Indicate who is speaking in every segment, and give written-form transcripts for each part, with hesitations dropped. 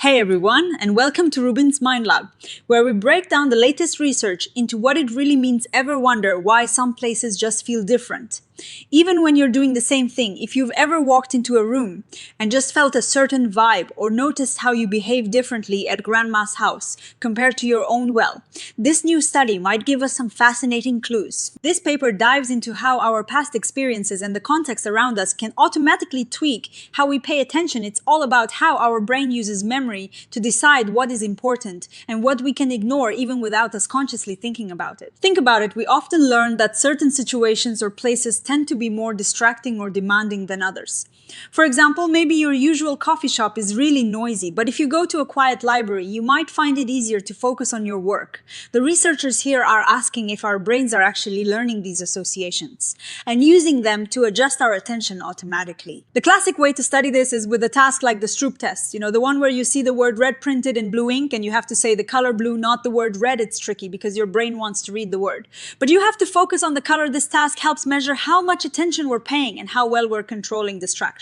Speaker 1: Hey everyone, and welcome to RUBIN'S MindLab, where we break down the latest research into what it really means. Ever wonder why some places just feel different? Even when you're doing the same thing, if you've ever walked into a room and just felt a certain vibe or noticed how you behave differently at grandma's house compared to your own, well, this new study might give us some fascinating clues. This paper dives into how our past experiences and the context around us can automatically tweak how we pay attention. It's all about how our brain uses memory to decide what is important and what we can ignore even without us consciously thinking about it. Think about it, we often learn that certain situations or places tend to be more distracting or demanding than others. For example, maybe your usual coffee shop is really noisy, but if you go to a quiet library, you might find it easier to focus on your work. The researchers here are asking if our brains are actually learning these associations and using them to adjust our attention automatically. The classic way to study this is with a task like the Stroop test, the one where you see the word red printed in blue ink and you have to say the color blue, not the word red. It's tricky because your brain wants to read the word. But you have to focus on the color. This task helps measure how much attention we're paying and how well we're controlling distractions.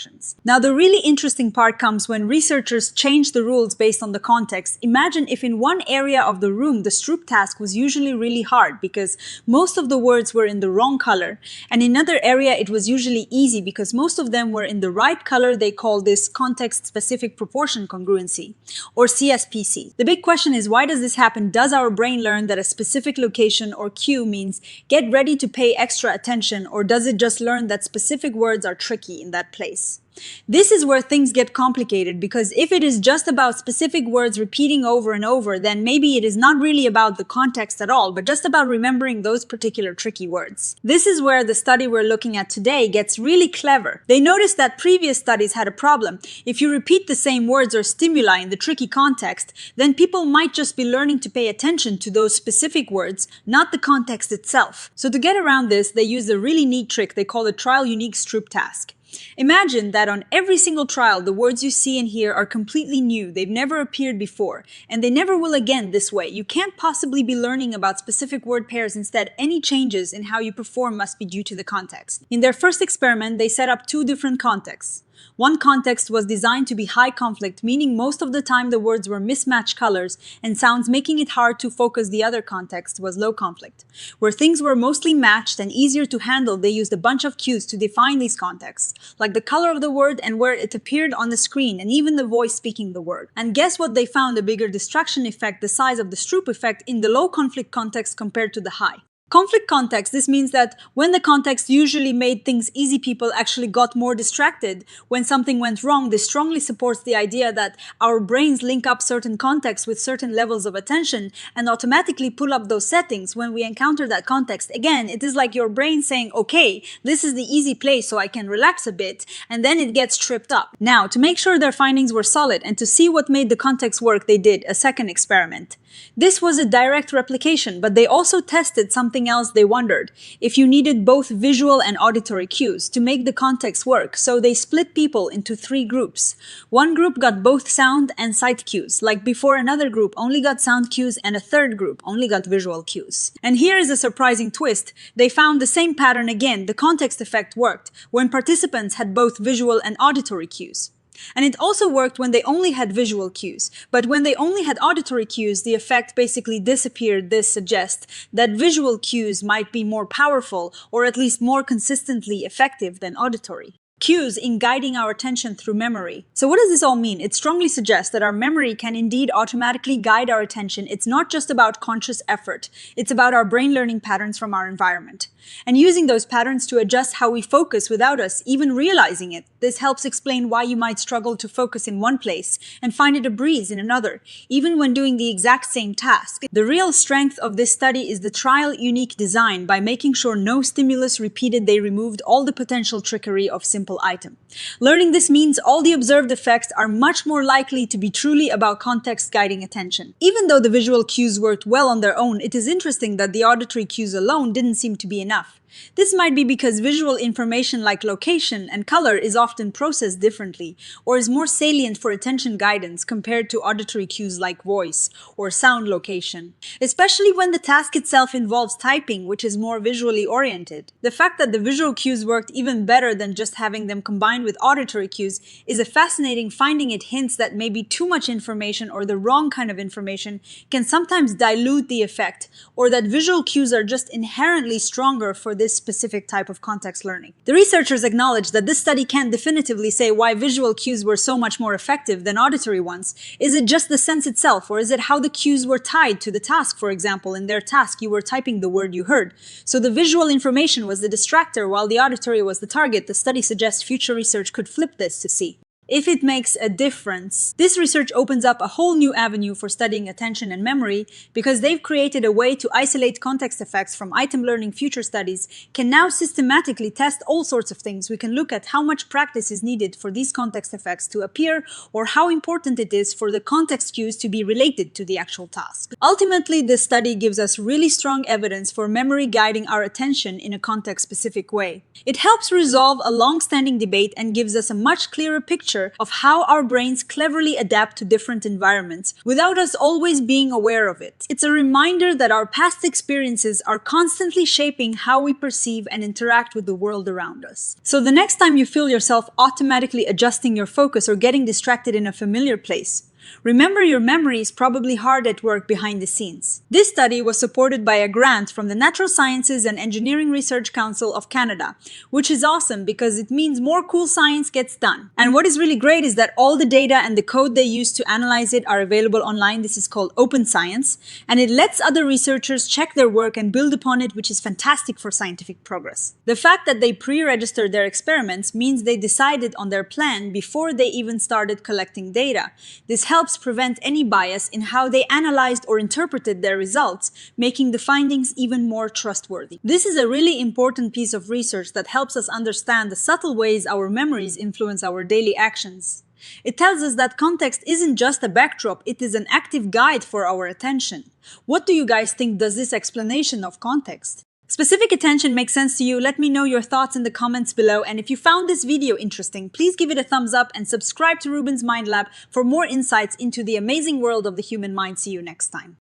Speaker 1: Now, the really interesting part comes when researchers change the rules based on the context. Imagine if in one area of the room, the Stroop task was usually really hard because most of the words were in the wrong color, and in another area it was usually easy because most of them were in the right color. They call this context-specific proportion congruency, or CSPC. The big question is, why does this happen? Does our brain learn that a specific location or cue means get ready to pay extra attention, or does it just learn that specific words are tricky in that place? This is where things get complicated, because if it is just about specific words repeating over and over, then maybe it is not really about the context at all, but just about remembering those particular tricky words. This is where the study we're looking at today gets really clever. They noticed that previous studies had a problem. If you repeat the same words or stimuli in the tricky context, then people might just be learning to pay attention to those specific words, not the context itself. So to get around this, they used a really neat trick they call the trial unique Stroop task. Imagine that on every single trial, the words you see and hear are completely new. They've never appeared before, and they never will again this way. You can't possibly be learning about specific word pairs. Instead, any changes in how you perform must be due to the context. In their first experiment, they set up two different contexts. One context was designed to be high conflict, meaning most of the time the words were mismatched colors and sounds, making it hard to focus. The other context was low conflict, where things were mostly matched and easier to handle. They used a bunch of cues to define these contexts, like the color of the word and where it appeared on the screen, and even the voice speaking the word. And guess what they found? A bigger distraction effect, the size of the Stroop effect, in the low conflict context compared to the high conflict context. This means that when the context usually made things easy, people actually got more distracted when something went wrong. This strongly supports the idea that our brains link up certain contexts with certain levels of attention and automatically pull up those settings when we encounter that context. Again, it is like your brain saying, okay, this is the easy place so I can relax a bit, and then it gets tripped up. Now, to make sure their findings were solid and to see what made the context work, they did a second experiment. This was a direct replication, but they also tested something else. They wondered if you needed both visual and auditory cues to make the context work. So they split people into three groups. One group got both sound and sight cues, like before. Another group only got sound cues, and a third group only got visual cues. And here is a surprising twist. They found the same pattern again. The context effect worked when participants had both visual and auditory cues. And it also worked when they only had visual cues. But when they only had auditory cues, the effect basically disappeared. This suggests that visual cues might be more powerful, or at least more consistently effective, than auditory cues in guiding our attention through memory. So what does this all mean? It strongly suggests that our memory can indeed automatically guide our attention. It's not just about conscious effort. It's about our brain learning patterns from our environment and using those patterns to adjust how we focus without us even realizing it. This helps explain why you might struggle to focus in one place and find it a breeze in another, even when doing the exact same task. The real strength of this study is the trial unique design. By making sure no stimulus repeated, they removed all the potential trickery of simple item. Learning this means all the observed effects are much more likely to be truly about context guiding attention. Even though the visual cues worked well on their own, it is interesting that the auditory cues alone didn't seem to be enough. This might be because visual information like location and color is often processed differently, or is more salient for attention guidance compared to auditory cues like voice or sound location, especially when the task itself involves typing, which is more visually oriented. The fact that the visual cues worked even better than just having them combined with auditory cues is a fascinating finding. It hints that maybe too much information or the wrong kind of information can sometimes dilute the effect, or that visual cues are just inherently stronger for this specific type of context learning. The researchers acknowledge that this study can't definitively say why visual cues were so much more effective than auditory ones. Is it just the sense itself, or is it how the cues were tied to the task? For example, in their task, you were typing the word you heard, so the visual information was the distractor while the auditory was the target. The study suggests future research could flip this to see if it makes a difference. This research opens up a whole new avenue for studying attention and memory, because they've created a way to isolate context effects from item learning. Future studies can now systematically test all sorts of things. We can look at how much practice is needed for these context effects to appear, or how important it is for the context cues to be related to the actual task. Ultimately, this study gives us really strong evidence for memory guiding our attention in a context-specific way. It helps resolve a long-standing debate and gives us a much clearer picture of how our brains cleverly adapt to different environments without us always being aware of it. It's a reminder that our past experiences are constantly shaping how we perceive and interact with the world around us. So the next time you feel yourself automatically adjusting your focus or getting distracted in a familiar place, remember, your memory is probably hard at work behind the scenes. This study was supported by a grant from the Natural Sciences and Engineering Research Council of Canada, which is awesome because it means more cool science gets done. And what is really great is that all the data and the code they use to analyze it are available online. This is called open science, and it lets other researchers check their work and build upon it, which is fantastic for scientific progress. The fact that they pre-registered their experiments means they decided on their plan before they even started collecting data. This helps prevent any bias in how they analyzed or interpreted their results, making the findings even more trustworthy. This is a really important piece of research that helps us understand the subtle ways our memories influence our daily actions. It tells us that context isn't just a backdrop, it is an active guide for our attention. What do you guys think? Does this explanation of context? Specific attention makes sense to you? Let me know your thoughts in the comments below, and if you found this video interesting, please give it a thumbs up and subscribe to RUBIN'S Mind Lab for more insights into the amazing world of the human mind. See you next time.